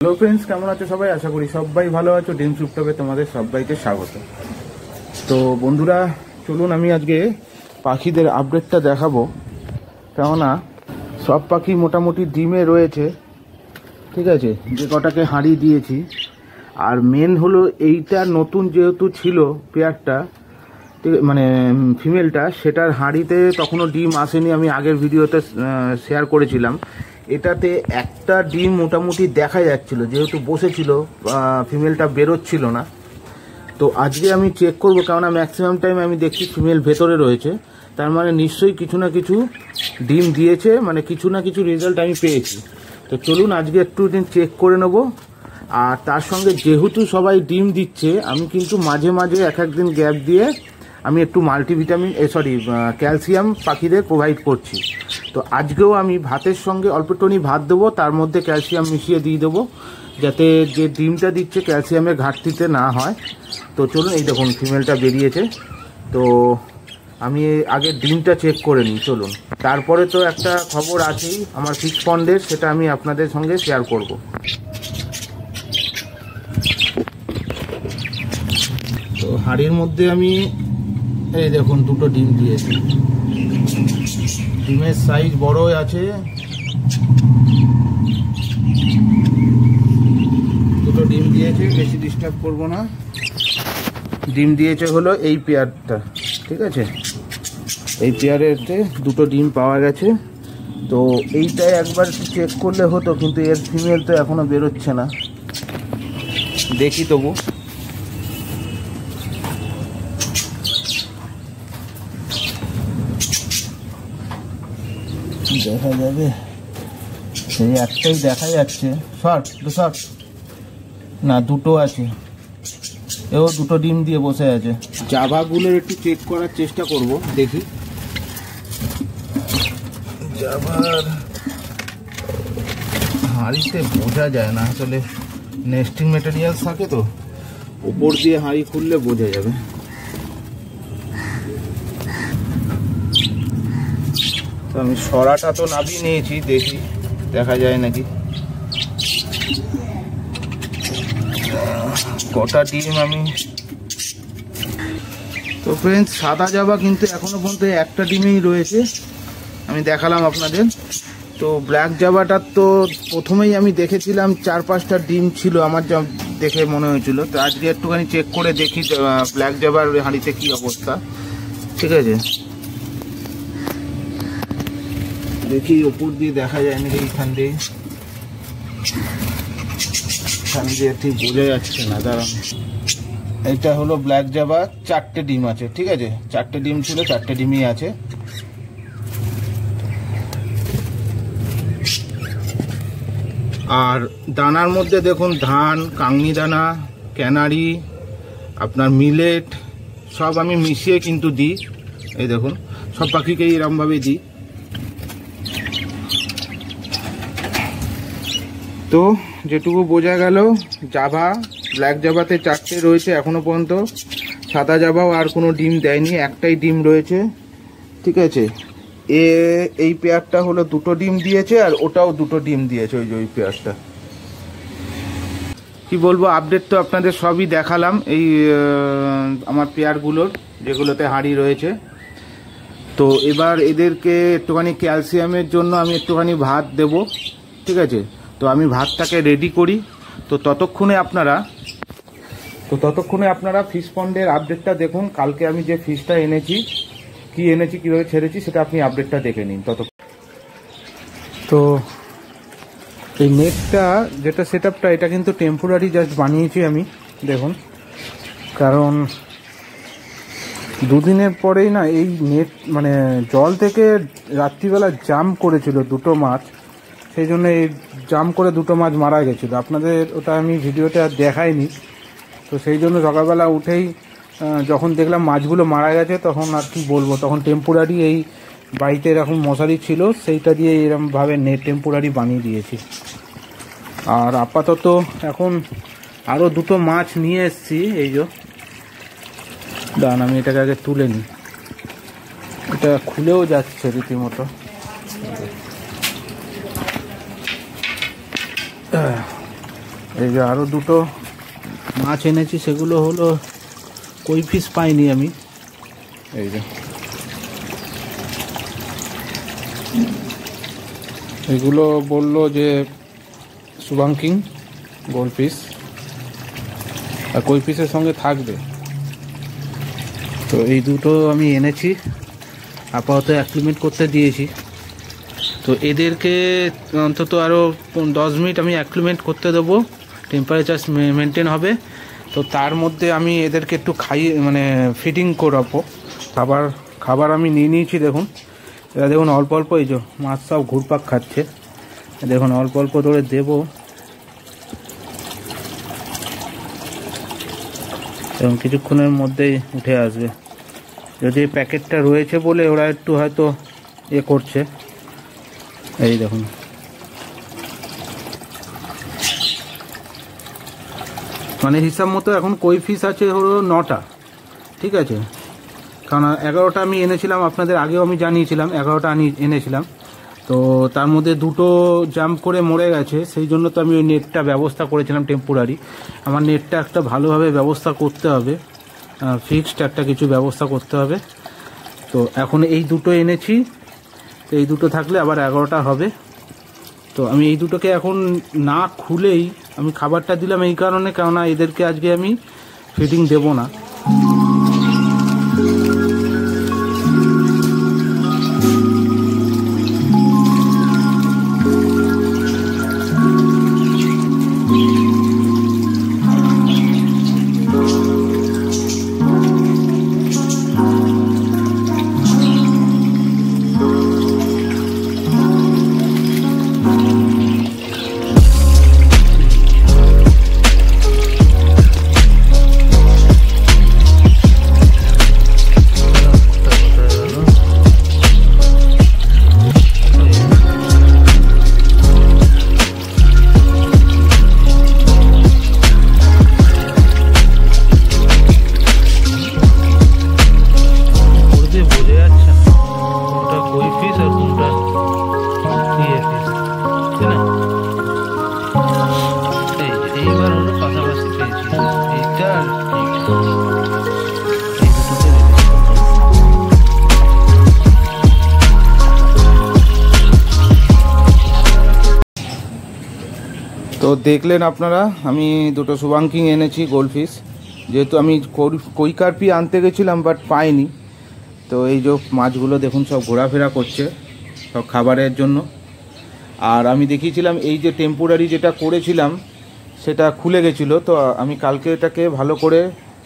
Hello friends, কেমন আছো সবাই? আশা করি সবাই ভালো আছো। ড্রিমস রুফটপে তোমাদের সবাইকে স্বাগত। তো বন্ধুরা, চলুন আমি আজকে পাখিদের আপডেটটা দেখাবো। কেননা সব পাখি মোটামুটি ডিমে রয়েছে, ঠিক আছে, যে কটাকে হারিয়ে দিয়েছি। আর মেন হলো এইটা নতুন যেহেতু ছিল পেয়ারটা, ঠিক মানে ফিমেলটা, সেটার হাঁড়িতে তখনও ডিম আসেনি। আমি আগের ভিডিওতে শেয়ার করেছিলাম। এটাতে একটা ডিম মোটামুটি দেখা যাচ্ছিল, যেহেতু বসেছিল, ফিমেলটা বেরোচ্ছিল না। তো আজকে আমি চেক করবো, কেননা ম্যাক্সিমাম টাইম আমি দেখছি ফিমেল ভেতরে রয়েছে। তার মানে নিশ্চয়ই কিছু না কিছু ডিম দিয়েছে, মানে কিছু না কিছু রেজাল্ট আমি পেয়েছি। তো চলুন আজকে একটু দিন চেক করে নেব। আর তার সঙ্গে যেহেতু সবাই ডিম দিচ্ছে, আমি কিন্তু মাঝে মাঝে এক একদিন গ্যাপ দিয়ে আমি একটু মাল্টিভিটামিন ক্যালসিয়াম পাখিদের প্রোভাইড করছি। তো আজকেও আমি ভাতের সঙ্গে অল্প টনি ভাত দেবো, তার মধ্যে ক্যালসিয়াম মিশিয়ে দিয়ে দেবো, যাতে যে ডিমটা দিচ্ছে ক্যালসিয়ামের ঘাটতিতে না হয়। তো চলুন, এই দেখুন ফিমেলটা বেরিয়েছে। তো আমি আগে ডিমটা চেক করে নিই, চলুন। তারপরে তো একটা খবর আছেই আমার ফিক্স পন্ডের, সেটা আমি আপনাদের সঙ্গে শেয়ার করব। তো হাঁড়ির মধ্যে আমি এই দেখুন দুটো ডিম দিয়েছি। ডিমের সাইজ বড়ই আছে, দুটো ডিম দিয়েছে, বেশি ডিস্টার্ব করব না। ডিম দিয়েছে হলো এই পেয়ারটা, ঠিক আছে, এই পেয়ারেতে দুটো ডিম পাওয়া গেছে। তো এইটাই একবার চেক করলে হতো, কিন্তু এর ফিমেল তো এখনো বেরোচ্ছে না। দেখি তবু। দেখা যাবে, সেই একটাই দেখা যাচ্ছে। শর্ট না, দুটো আছে, এও দুটো ডিম দিয়ে বসে আছে। জাভাগুলোর একটু চেক করার চেষ্টা করব, দেখি। জাভার হাঁড়িতে বোঝা যায় না আসলে, নেস্টিং মেটেরিয়াল থাকে তো, উপর দিয়ে হাঁড়ি খুললে বোঝা যাবে। তো আমি সরাটা তো নামিয়ে নিয়েছি, দেখি দেখা যায় নাকি। কটা ডিম আমি, তো ফ্রেন্ডস সাদা জাভা কিন্তু এখনো পর্যন্ত একটা ডিমেই রয়েছে, আমি দেখালাম আপনাদের। তো ব্ল্যাক জাভাটার তো প্রথমেই আমি দেখেছিলাম 4-5টা ডিম ছিল, আমার যা দেখে মনে হয়েছিল। তো আজকে একটুখানি চেক করে দেখি ব্ল্যাক জাভার হাঁড়িতে কি অবস্থা, ঠিক আছে। দেখি উপর দিয়ে দেখা যায় নাকি, এইখান দিয়ে ঠিক বোঝা যাচ্ছে না, দাঁড়ান। এইটা হলো ব্ল্যাক জাভা, 4টে ডিম আছে, ঠিক আছে, 4টে ডিম ছিল, 4টে ডিমই আছে। আর দানার মধ্যে দেখুন ধান, কাংনি দানা, ক্যানারি, আপনার মিলেট সব আমি মিশিয়ে কিন্তু দিই। এই দেখুন, সব পাখিকেই এরকমভাবে দিই। তো যেটুকু বোঝা গেল, জাভা ব্ল্যাক জাভাতে 4টে রয়েছে এখনো পর্যন্ত। সাদা জাভাও আর কোনো ডিম দেয়নি, একটাই ডিম রয়েছে, ঠিক আছে। এই পেয়ারটা হলো দুটো ডিম দিয়েছে, আর ওটাও দুটো ডিম দিয়েছে, ওই পেয়ারটা। কি বলবো, আপডেট তো আপনাদের সবই দেখালাম এই আমার পেয়ারগুলোর, যেগুলোতে হাঁড়ি রয়েছে। তো এবার এদেরকে একটুখানি ক্যালসিয়ামের জন্য আমি একটুখানি ভাত দেব, ঠিক আছে। তো আমি ভাতটাকে রেডি করি। তো ততক্ষণে আপনারা ফিশ পন্ডের আপডেটটা দেখুন। কালকে আমি যে ফিশটা এনেছি, কীভাবে ছেড়েছি, সেটা আপনি আপডেটটা দেখে নিন। তো এই নেটটা যেটা সেটআপটা, এটা কিন্তু টেম্পোরারি জাস্ট বানিয়েছি আমি, দেখুন। কারণ দুদিনের পরেই না এই নেট মানে জল থেকে রাত্রিবেলা জাম্প করেছিল দুটো মাছ, সেই জন্য এই জাম্প করে দুটো মাছ মারা গেছিলো। আপনাদের ওটা আমি ভিডিওতে আর দেখাইনি। তো সেই জন্য সকালবেলা উঠেই যখন দেখলাম মাছগুলো মারা গেছে, তখন আর কি বলবো, তখন টেম্পোরারি এই বাড়িতে এরকম মশারি ছিল, সেইটা দিয়ে এরকমভাবে নেট টেম্পোরারি বানিয়ে দিয়েছি। আর আপাতত এখন আরও দুটো মাছ নিয়ে এসেছি, এই যে দাঁড়ান, আমি এটাকে আগে তুলে নিই। এটা খুলেও যাচ্ছে রীতিমতো। এই যে আরও দুটো মাছ এনেছি, সেগুলো হলো কই ফিশ পাইনি আমি। এই যে এগুলো বললো যে শুভাঙ্কিং গোল্ড ফিশ, আর কই ফিশের সঙ্গে থাকবে। তো এই দুটো আমি এনেছি, আপাতত অ্যাক্লিমেট করতে দিয়েছি। তো এদেরকে অন্তত আরও 10 মিনিট আমি অ্যাক্লিমেট করতে দেবো, টেম্পারেচার মেনটেন হবে। তো তার মধ্যে আমি এদেরকে একটু খাইয়ে মানে ফিডিং করাবো। খাবার আমি নিয়ে নিয়েছি। দেখুন এরা দেখুন অল্প অল্প, এই যে মাছ সব ঘুরপাক খাচ্ছে, দেখুন অল্প অল্প করে দেবো এবং কিছুক্ষণের মধ্যেই উঠে আসবে। যদি প্যাকেটটা রয়েছে বলে ওরা একটু হয়তো করছে। এই দেখুন মানে হিসাব মতো এখন কই ফিশ আছে হলো 9টা, ঠিক আছে। কারণ 11টা আমি এনেছিলাম, আপনাদের আগেও আমি জানিয়েছিলাম 11টা এনেছিলাম। তো তার মধ্যে দুটো জাম্প করে মরে গেছে, সেই জন্য তো আমি ওই নেটটা ব্যবস্থা করেছিলাম টেম্পোরারি। আমার নেটটা একটা ভালোভাবে ব্যবস্থা করতে হবে, ফিক্সড একটা কিছু ব্যবস্থা করতে হবে। তো এখন এই দুটো এনেছি, তো এই দুটো থাকলে আবার 11টা হবে। তো আমি এই দুটোকে এখন না খুলেই আমি খাবারটা দিলাম এই কারণে, কেননা এদেরকে আজকে আমি ফিডিং দেবো না। তো দেখলেন আপনারা, আমি দুটো শুভাঙ্কিং এনেছি গোল্ড ফিশ। যেহেতু আমি কই কার্পি আনতে গেছিলাম বাট পাইনি, তো এই যে মাছগুলো দেখুন সব ঘোরাফেরা করছে সব খাবারের জন্য। আর আমি দেখিয়েছিলাম এই যে টেম্পোরারি যেটা করেছিলাম সেটা খুলে গেছিলো, তো আমি কালকে এটাকে ভালো করে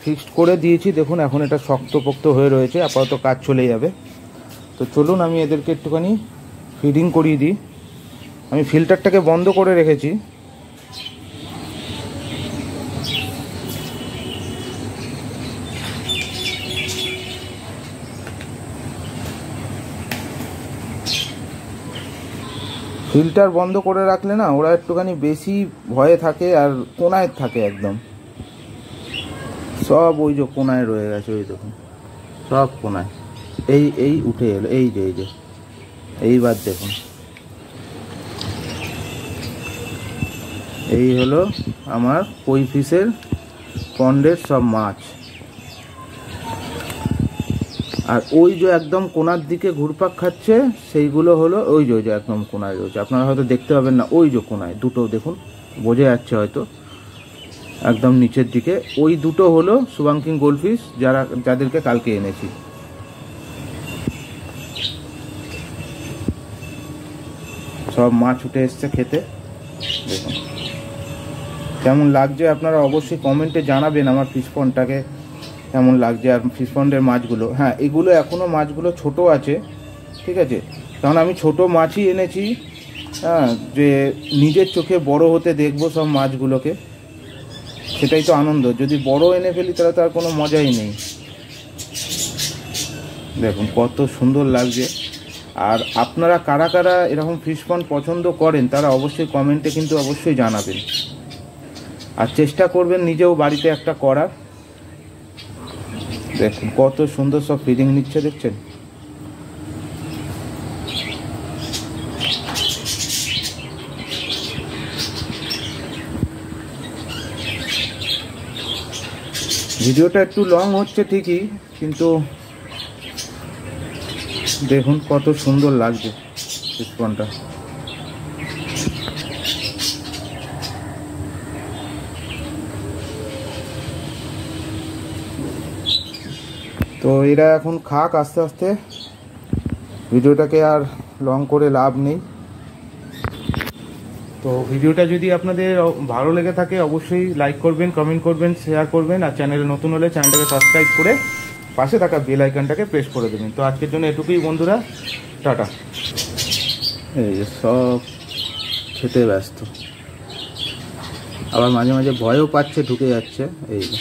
ফিক্সড করে দিয়েছি। দেখুন এখন এটা শক্তপোক্ত হয়ে রয়েছে, আপাতত কাজ চলে যাবে। তো চলুন আমি এদেরকে একটুখানি ফিডিং করিয়ে দিই। আমি ফিল্টারটাকে বন্ধ করে রেখেছি। ফিল্টার বন্ধ করে রাখলে না ওরা একটুখানি বেশি ভয়ে থাকে আর কোনায় থাকে একদম, সব ওই যে কোনায় রয়ে গেছে, ওই দেখুন সব কোনায়। এই উঠে এলো, এই যে এইবার দেখুন, এই হলো আমার কই ফিশের পন্ডের সব মাছ। আর ওই যে একদম কোনার দিকে ঘুরপাক খাচ্ছে সেইগুলো হলো ওই যে একদম কোনায় রয়েছে। আপনারা হয়তো দেখতে পাবেন না, ওই যে কোনায় দুটো দেখুন, বোঝা যাচ্ছে হয়তো একদম নিচের দিকে। ওই দুটো হলো শুভাঙ্কিং গোল্ডফিশ যাদেরকে কালকে এনেছি। সব মাছ উঠে এসছে খেতে। দেখুন কেমন লাগছে আপনারা অবশ্যই কমেন্টে জানাবেন আমার ফিশ পন্ডটাকে কেমন লাগছে। আর ফিশ পন্ডের মাছগুলো, হ্যাঁ এগুলো এখনও মাছগুলো ছোট আছে, ঠিক আছে। কারণ আমি ছোট মাছই এনেছি, হ্যাঁ, যে নিজের চোখে বড় হতে দেখবো সব মাছগুলোকে, সেটাই তো আনন্দ। যদি বড় এনে ফেলি তাহলে তো আর কোনো মজাই নেই। দেখুন কত সুন্দর লাগছে। আর আপনারা কারা কারা এরকম ফিশ পন্ড পছন্দ করেন তারা অবশ্যই কমেন্টে কিন্তু অবশ্যই জানাবেন। আর চেষ্টা করবেন নিজেও বাড়িতে একটা করার। দেখুন কত সুন্দর সব ফিডিং নিচ্ছে, দেখছেন। ভিডিওটা একটু লং হচ্ছে ঠিকই, কিন্তু দেখুন কত সুন্দর লাগছে চিত্রটা। তো এরা এখন খাক আস্তে আস্তে, ভিডিওটাকে আর লং করে লাভ নেই। তো ভিডিওটা যদি আপনাদের ভালো লেগে থাকে অবশ্যই লাইক করবেন, কমেন্ট করবেন, শেয়ার করবেন, আর চ্যানেলে নতুন হলে চ্যানেলটাকে সাবস্ক্রাইব করে পাশে থাকা বেল আইকনটাকে প্রেস করে দেবেন। তো আজকের জন্য এটুকুই বন্ধুরা, টাটা। এই যে সব খেতে ব্যস্ত, আবার মাঝে মাঝে ভয়ও পাচ্ছে, ঢুকে যাচ্ছে। এই যে